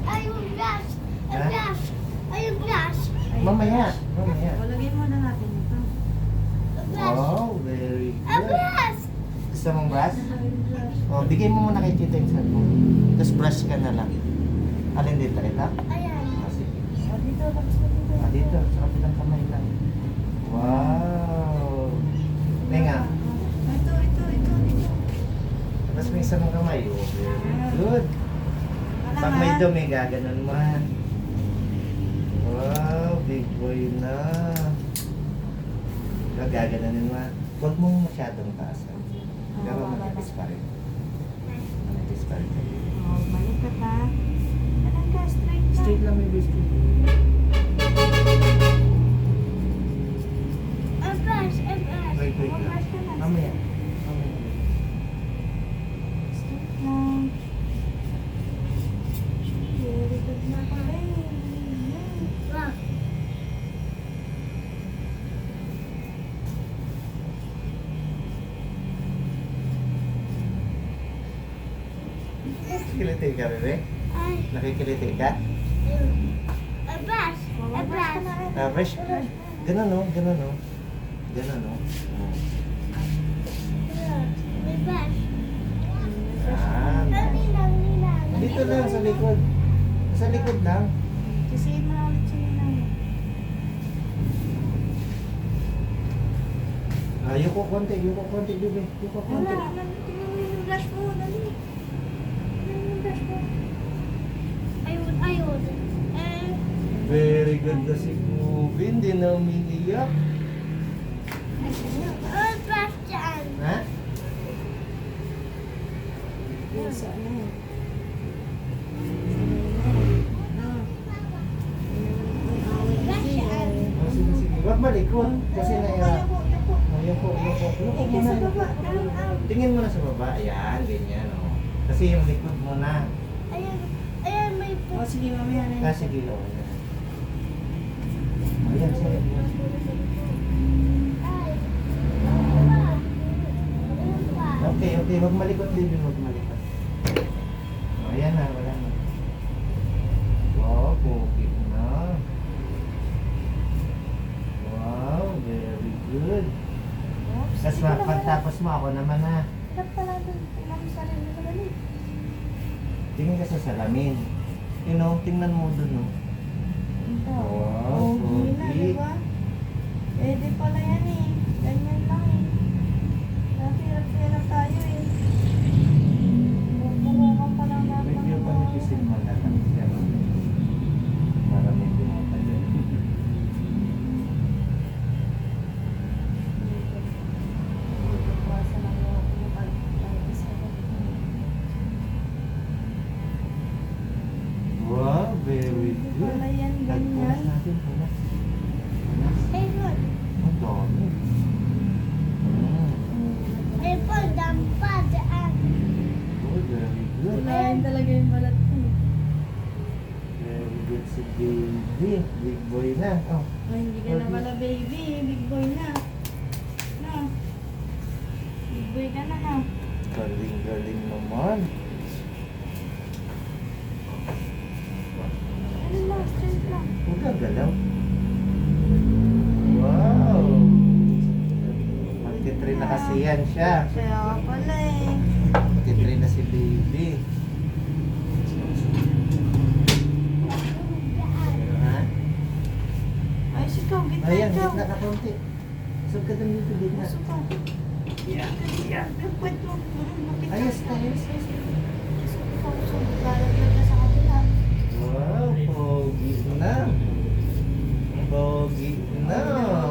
Ayun, glass. Ay, Ha? glass. Ayun, glass. Mamaya. Mamaya. O, lagyan muna natin ito. Glass. Wow, very Ay, good. glass. Gusto mong brush? O, bigay mo muna kay Tita yung cellphone. Tapos brush ka na lang. Alin dito? Ito? Ayan. Ah, sige. O, dito, tapos mo dito. Ah, dito. Sa kapilang kamay lang. Wow. Tenga. Ito. Tapos may isang kamay. Oh, very good. Pag may dumi, gaganon mo. Wow, big boy na. Gaganonin mo. Huwag mong masyadong taas. Pero manipis pa rin. Manipis pa rin. O, balik ka ta. Anong ka? Straight ka. Straight lang, maybe straight. Ay, glass. Ay, glass. Wait O, lang. brush ka na. Mamaya. Straight lang. Very good na ka rin. Wow. Nakikiliti ka, bebe? Ay, Nakikiliti ka? ayun. Ay, glass. O, Ay, brush ka glass. na rin. Fresh? Ganun, no? Ganun, no? Ganun, no? May glass. Yan. Nilang. Dito lang, sa likod. Sa likod lang. Kisihin mo na ulit siya nila. Yuko konti, bebe. Yuko konti. Wala, tingnan mo yung brush mo. Dali. Tingnan mo yung brush mo. Ayun, ayun. Eh, Very good na si Kubi. Hindi na umiiyak. ay, glass dyan. Ha? Yan, sa ano yan? Glass dyan. Oh, sige, sige. Huwag malikot. Kasi naiyak. Yuko muna. Tingin mo na sa baba. Ayan, ganyan, oh. Kasi yung likod mo na. Ayan, ayan, may O, sige, mamaya na Ah, sige, oh. Ayan, sige. Ay. Ayun pa. Okay. Huwag malikot, baby. Huwag malikot. Oh, ayan na, wala na. Wow, pogi na. Wow, very good. Oops, Tapos sige na, wala. pagtapos mo, ako naman na. Harap ka lang dun. Tingnan mo sarili mo, dali. Tingin ka sa salamin. You know, tingnan mo dun, no? Ito. Wow, Hindi na, pogi. diba? Pwede pala yan eh. Ganyan lang eh. Dati hirap tayo eh. Bubuhukan pa lang natin. Medyo panipisin mo na lang. Pero, para medyo matagal. Iwasan lang yung pag-isa. Wow, very Hindi good. pala yan Nagpunas ganyan. natin, punas. Punas. Ayun. Ang dami. Ayun po, dampa dyan. Oh, very good. Kulayan talaga yung balat ko eh. Very good si baby. Big boy na. Oh, Ay, hindi ka na pala baby. Big boy na. No. Big boy ka na ha. galing naman. Ano lang, straight lang. Huwag ka galaw. Wow! Magtitrain na kasi yan siya. Kaya pala eh. Magtitrain na si baby. Ha? Ay, ikaw, gitna Ayan, ikaw. gitna ka konti. Sub ka dun dito, gitna. Puso ka. Yan, yan. Pwede mo. Ayos ka, ayos. Puso, lalagyan ka sa kabila. Wow, pogi na. Pogi na.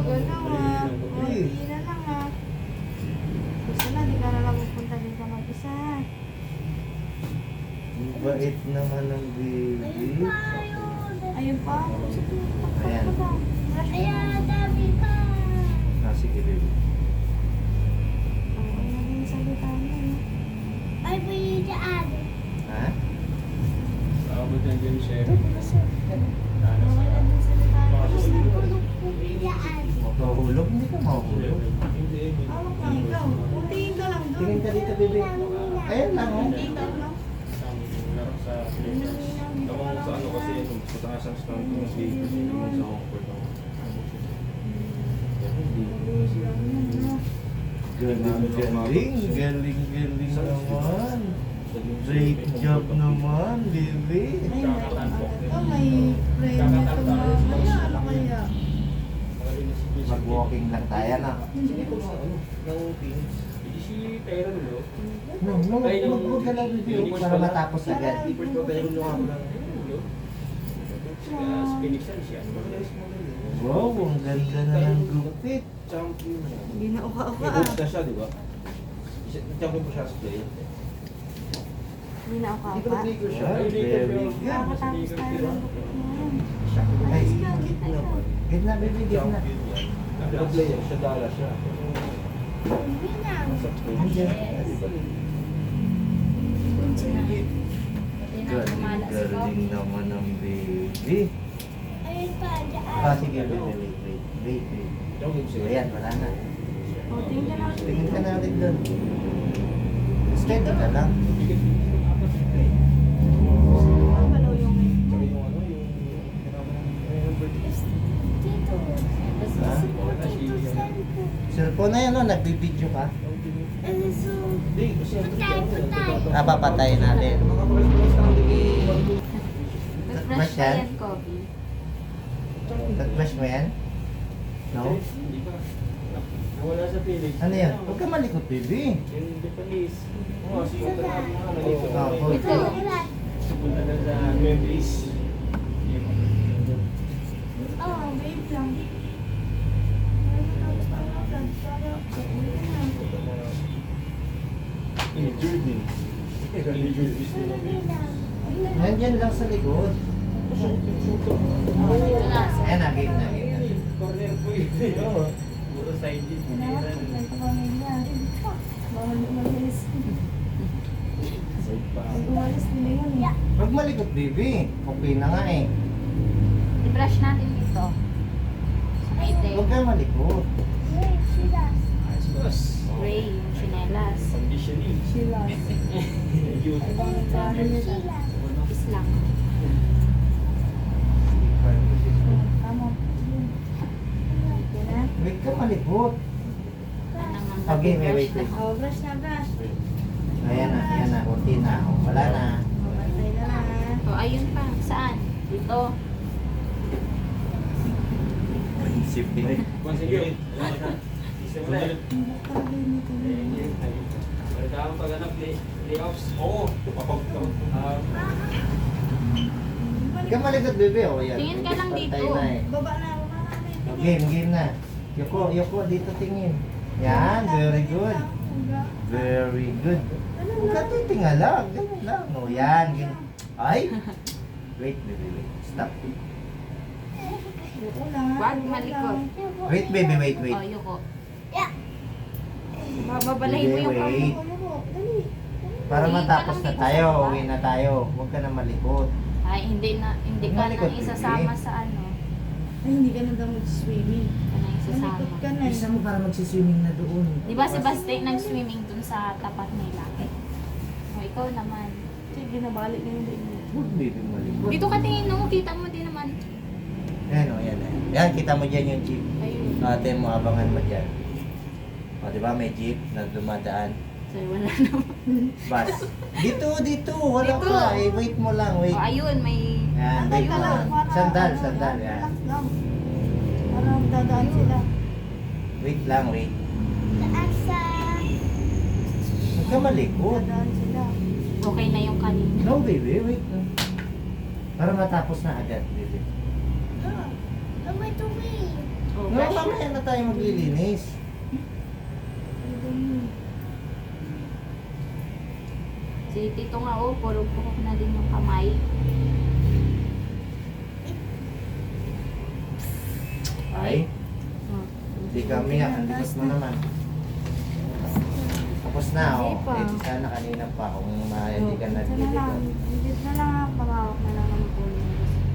Gano'n ah. Hindi na lang ah. Gusto na, di ka na lang pupunta din sa mag-isa. Ang bait naman ng baby. Ayun pa. Sige, Ayan. takpan ka. Brush ka Ayan, na. dami pa. Ah, sige baby. Ang naging salita mo eh. Ay, pwede dyan. Ha? Abot yan din, chef. Ang naging salita mo. Gusto ko nung pwede dyan. Mahuhulog? Hindi ka mahuhulog. Hindi, Hawak na ikaw. Putiin ka lang doon. Tingin ka dito, baby. Ayan lang, oh. Dito lang. laro sa Hindi lang, dito ka lang. taas ang stand ko mas dito naman sa comfort ako. Pero hindi ko kasi Galing naman. Great job naman, baby. Ay, may ito, may frame na tumama. Ano kaya? Mag-walking lang tayo na. Sige po sa ano, ng teams. Hindi si Tyron, no? Huwag ka lang review para matapos agad. Ipert ko pero nung ako lang. no? Sa Phoenix yan siya. Wow, ang ganda na ng gupit. Champion na. Hindi na uka-uka May ah. coach na siya, di ba? Champion po siya sa play. Hindi na Hindi ko uka-uka. na-trigger siya. Wow, Ay, later very pero- good. Nakakatapos tayo ng bukit mo. Ay, Alis ka, gitna ka. gitna, baby, gitna. Champion yan. Nag-play yan, siya dala siya. Hindi na. Sa play. Andiyan. Galing naman ng baby. Ayun pa, dyan. Ah, sige, baby, wait. Jogging siya. Ayan, wala na. O, tingin ka na. Tingin ka na ulit doon. Steady ka lang. Ang balaw yung may. Tsaka yung ano, yung number Dito. Ha? Dito, cellphone. Cellphone na yan, no? Nagbibideo ka. Ano, so, Hindi, kasi patay. Ah, papatayin natin. Refresh pa yan, Kobe. Toothbrush mo yan? No? Hindi pa. Wala sa Phoenix. Ano yan? Huwag ka malikot, baby. Yung Japanese. Oo, sige ka na. Nalito. Ah, hold. Ito. Punta na sa Memphis. Oh, Wait lang. Injured din. Injured is hindi na. Nandyan lang sa likod. Dito na. Ayan na, game na, game na. Corner po yun. Oo. Puro side hit. Bawal umalis. Side pa. Pag umalis, nilingon eh. Huwag malikot, baby. Okay na nga eh. I-brush natin dito. Sa meeting. Huwag ka malikot. Wait, sila. Ayos boss. Gray, yung chinelas. Conditioning. Silas. Yun. Sila. Is lang. Tama. Ito na. Huwag ka malikot. Okay, wait. Oh, brush na, brush. Ayan na. Kunti na. O, wala na. Bantay na na. O, ayun pa. Saan? Dito. Isip din. Sige. Isa mo na. Pagkakang pag-anak, playoffs. Oo. Huwag ka malikot, baby. O, yan. Tingin ka lang dito. Pantay na eh. Baba na, baba na. O, game na. Yoko, dito tingin. Yan, very good. Very good. Huwag ka titingala. Ganun lang. O, yan. Ganun. Ay! Wait, baby, wait. Stop. Wag malikot. Wait, baby, wait. O, yuko. Yeah. Babalahin mo yung Wait. Para matapos na tayo, uwi na tayo. Huwag ka na malikot. Ay, hindi ka Malikot, nang baby. isasama sa ano. Ay, hindi ka na daw mag-swimming. Hindi ka nang isasama. Malikot ka na. Isa mo para magsiswimming na doon. Di ba si Basti nag-swimming dun sa tapat nila? O, ikaw naman. Sige, nabalik na yung din. Huwag baby malikot. Dito ka tingin, no? Kita mo din naman. Yan o, yan. Yan, kita mo dyan yung jeep. Ayun. Ate mo, abangan mo dyan. O, di ba may jeep na dumadaan? So, wala naman. Bus. Dito. Wala Dito. pa. Eh, wait mo lang, wait. O, ayun, may... Yan, wait mo lang. Sandal, yan. Relax lang. Para dadaan sila. Wait lang, wait. Taas sa... Huwag ka malikot. Dadaan sila. Okay na yung kanina. No, baby, wait lang. Para matapos na agad, baby. Oh, may tubig. O, No, mamaya na tayo maglilinis. si Tito nga, oh, puro pukok na din yung kamay. Ay, O, hindi kami nga. Ang likot mo naman. Tapos na, oh. Hindi pa. Eh, sana kanina pa kung hindi ka Sana lang. naglilikot. Legit na lang. Pangawak na lang ng pulo.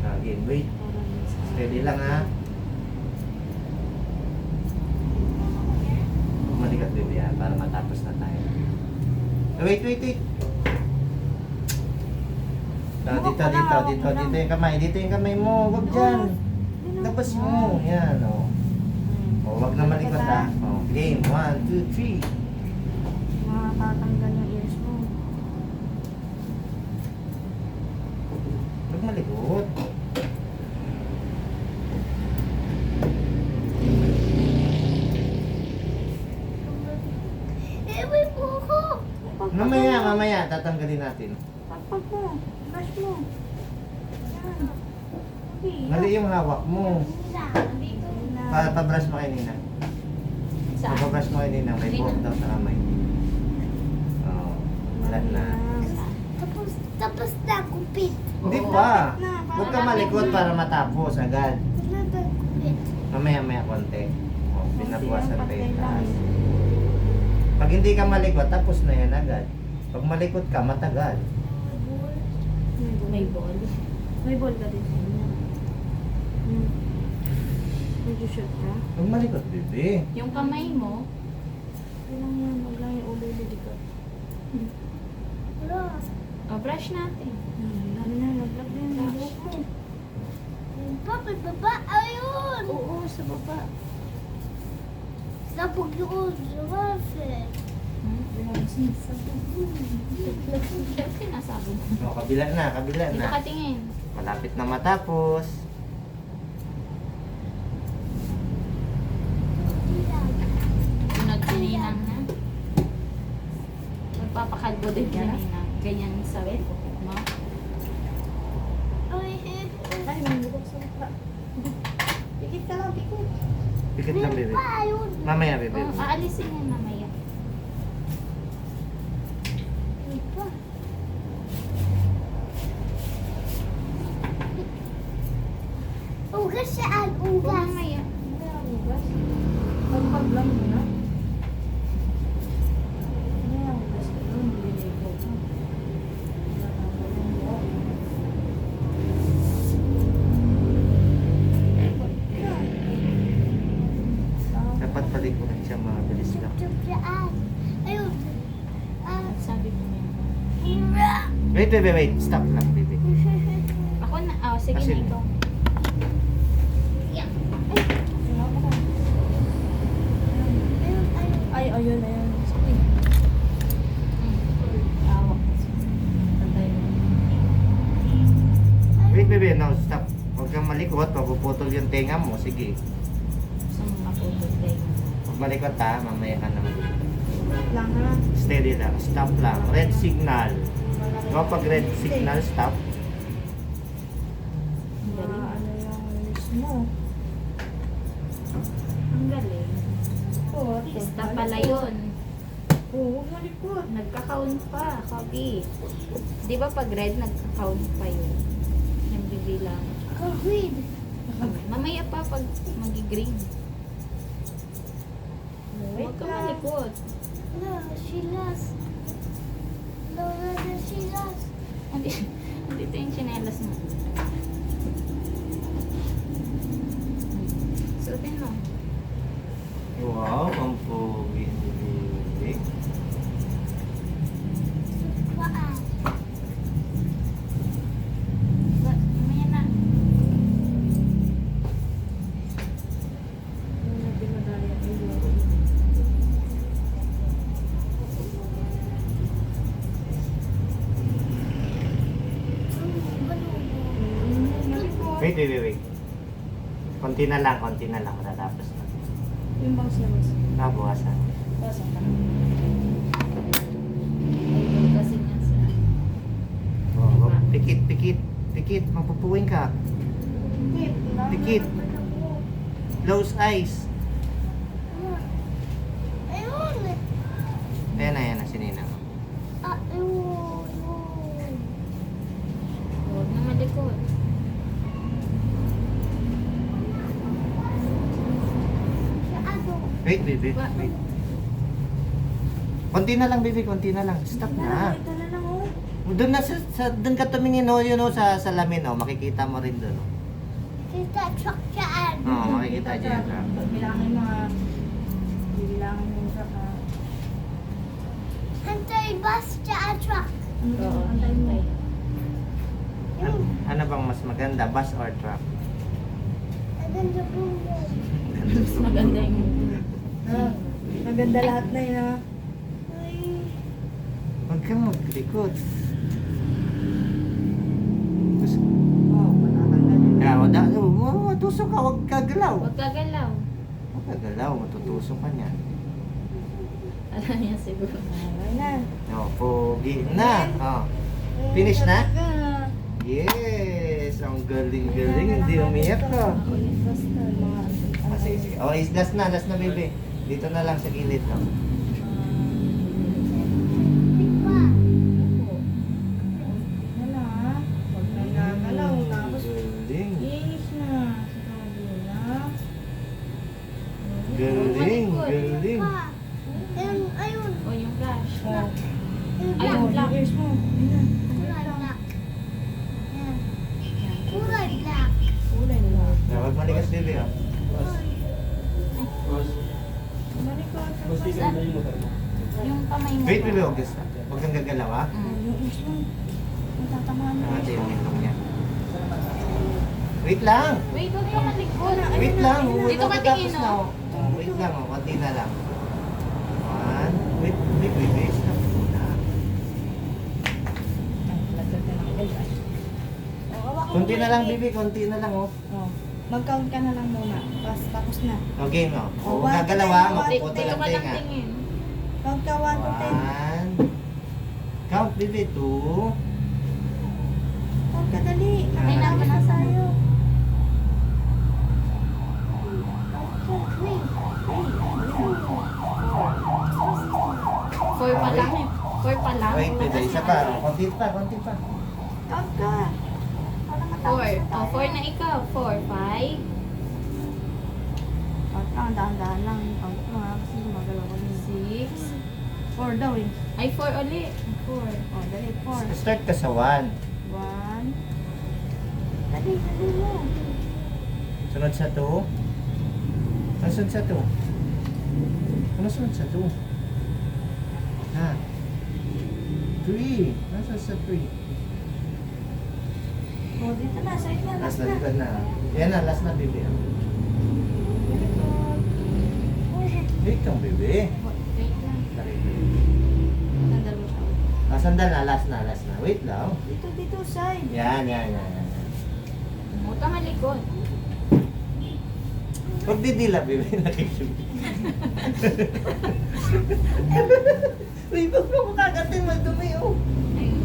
Again, wait. Para minsan. Steady lang, ha. Malikat, baby, ha. Para matapos na tayo. Wait. Dito Dito, dito, dito, dito yung kamay. Dito yung kamay mo. Huwag dyan. Labas mo. Yan, o. O, huwag na malikot ha. O, game. 1, 2, 3. Makatatanggal yung ears mo. Huwag malikot. May buko. Mamaya, mamaya. Tatanggalin natin. Pagpag mo. Brush mo. Yan. Okay. Mali yung hawak mo. Pa-brush mo kay Nina. Saan? Pa-brush mo kay Nina. May buhok daw sa kamay. Oo. Wala na. Tapos na kupit. Hindi pa. Huwag ka malikot para matapos agad. Wala ba kupit? Mamaya-maya konti. O, pinabuwasan pa yung taas. Pag hindi ka malikot, tapos na yan agad. Pag malikot ka, matagal. May ball. May ball ka din sa inyo. Medyo shoot ka. Pag malikot, bebe. Yung kamay mo, Kailang yan. Huwag lang yung ulo lilikot. Wala. brush natin. Dami na. Nag-vlog na yung buhok mo. Papa, baba. Ayun. Oo, sa baba. Sabog yun. Sumafe. Sinasabi mo. O, kabila na, kabila Dito na. ka tingin. Malapit na matapos. Sunod si Ninang na. Magpapakalbo din si Ninang. Ganyan sa mo. Ay, Ay, may buhok sa mukha. Pikit ka lang, pikit. Pikit lang, bebe. ayun. Mamaya, bebe. Oh, aalisin yan mamaya. Iba. Ugas saan? Oh, Ugas. mamaya. Pagpag lang mo na. Ano yung ugas ko doon? Nililikot mo. Dapat palikuran siya, mabilis lang. Saan? Ayun. Ah, Sabi mo yan. ira. Wait, bebe, wait. Stop lang, bebe. Ako na, sige Kasi- na ikaw. Ayun, ayun. Ay, ayun, ayun. Sige. Awak. Pantay mo. Wait, bebe, no, stop. Huwag kang malikot, mapuputol yung tenga mo. Sige. Gusto mo maputol tayo. Huwag malikot ha, mamaya ka naman. Lang ha. Steady lang, stop lang. Red signal. Kapag red signal, stop. Ang galing. Ano yung ears mo? Ang galing. Oo, Stop pala yun. Oo, huwag malikot. Nagka-count pa, Kobe. Di ba pag red, nagka-count pa yun? Nagbibilang. Kahwid. Mamaya pa pag magi-green. Huwag ka malikot. No, silas. Lola na silas. Andito yung chinelas mo. Suotin mo. Wow, ang pogi ni bebe. Paan. Mamaya na. Yung nagpinagaya ay yun. Wait, wait, wait, wait. Konti na lang, matatapos na. Yung bang siya mas. Nabukasan. Basa ka. Idol kasi niya sa... Oh, pikit, pikit, pikit. Mapupuwing ka. Pikit. Pikit. Close eyes. Ayun. Ayan na, sinina. Ayun. Huwag na malikot. Ano? Wait, baby. Wait. Konti na lang, baby. Konti na lang. Stop na. Ito na lang oh. Doon na doon ka tumingin, oh, yun, oh, sa salamin, oh. Makikita mo rin doon, oh. Kita truck saan? Oo, makikita dyan. ah. Bilangin mga... Bibilangin mo yung truck ha. Hantay bus saan truck? Oo, Antay mo. hintay. Ano bang mas maganda, bus or truck? Maganda po yan. Mas maganda yung... Ah, maganda lahat na yun ah. Ay, Huwag kang maglikod. Oh, matatanggal yun. Kaya, matusok ka, huwag kagalaw. Huwag gagalaw. Huwag kagalaw, matutusok ka niyan. Alam niya siguro. Okay na. O, pogi na. O. Finish na? Talaga. Yes! Ang galing-galing, hindi umiyak ka. Basta mga... Sige, sige. O, last na, baby. Dito na lang sa gilid. No? di pa. Wala ah. Huwag na nagalaw. Tapos, Galing. inis na. Siguro na. Galing, galing. Pa. Ayun, ayun. O yung flash. Oh. Yung Ayun, Oh, black. ears mo. Ayan. kulay black. Yan. Kulay black. Kulay na. Huwag maligas, baby. O. Boss, Malikot. boss, di ka na yung motor mo. Yung kamay mo. Wait, baby. Huwag kang gagalaw, ha? Yung ears mo. Matatamaan mo. Ate, yung itong niya. Wait lang. Wait, huwag ka malikod. Wait lang. Dito ka tingin, na. no? Wait lang, o. Konti na lang. One. Wait, baby. Stop muna. Konti na lang, baby. Konti na lang, oh. Oh. Mag-count ka na lang muna. Tapos na. Okay, no? Oh, Huwag one, gagalaw, two, ha? three, Mapuputo Dito lang ka lang tinga. tingin. Count ka 1 to 10. One. Count, baby. Two. Count ka dali. Ay, naman na sa'yo. Four pa lang eh. Four pa lang. Wait, baby. Isa pa. Konti pa, konti pa. Count ka. Para matapos Four. na O, tayo. four na ikaw. Four, five. Count lang, dahan-dahan lang. Count mo ha. Kasi magalaw ko din. 6. 4 daw eh. Ay, 4 ulit. 4. Oh, dali. 4. Start ka sa one. 1. Dali, dali mo. Sunod sa two. Ano sunod sa two? Ano sunod sa two? Ha? Three. Ano sunod sa three? Oh, dito na. Side na. Last Last na, na. likod na. Yan na, last na, baby. Wait kang, baby. Wait lang. Sandal mo siya. Sandal na, last na, last na. Wait lang. Dito, side. Yan. Huwag ka malikod. Huwag didila, baby. Nakikinig. Uy, ba't mo kakatin? Magdumi, oh. Ayun.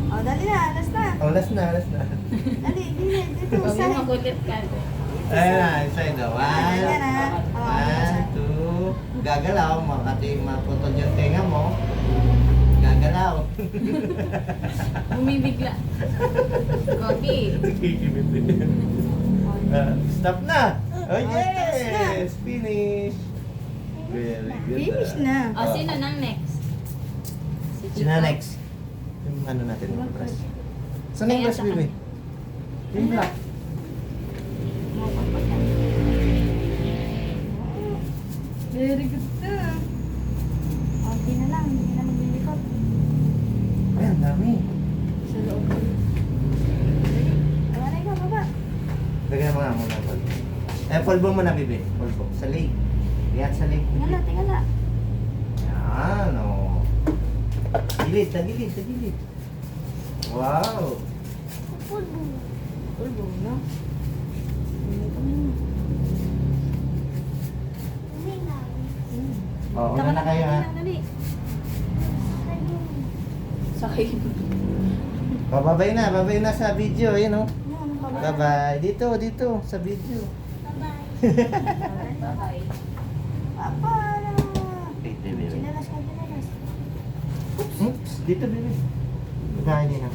Oh, dali na. Last na. Oh, last na, last na. Dali, dito. Huwag mo Side. makulit ka. Ayan na, inside the one. Ayan na. Oh, One, two. Gagalaw. Maputol yung tenga mo. Gagalaw. Bumibigla. Copy. Stop na. Oh, Oh, tapos na. yes. Finish. Very good. Finish na. O, sino nang next? Si Chico. Sino next? Yung ano natin, yung brush. Saan yung Ayan, brush, sa baby? Yung black. Very good na. Okay na lang. Hindi na maglilikot. Ay, ang dami. Sa loob. Dali. Ayan na ikaw, baba. Lagyan mo nga muna ang polvo. Polvo mo na, baby. Polvo. Sa leg. Yan sa leg. Tingala. Yan, o. Gilid, sa gilid. Wow. Pulbo, no? O, una na kayo, ha? Dali. Sakay. Babay na sa video, yun, o. Yan, baba. Bye-bye. Dito, sa video. Bye-bye. Papa na. Wait, baby. Sinalas ka, sinalas. Oops, dito, baby. Magkain din, ha?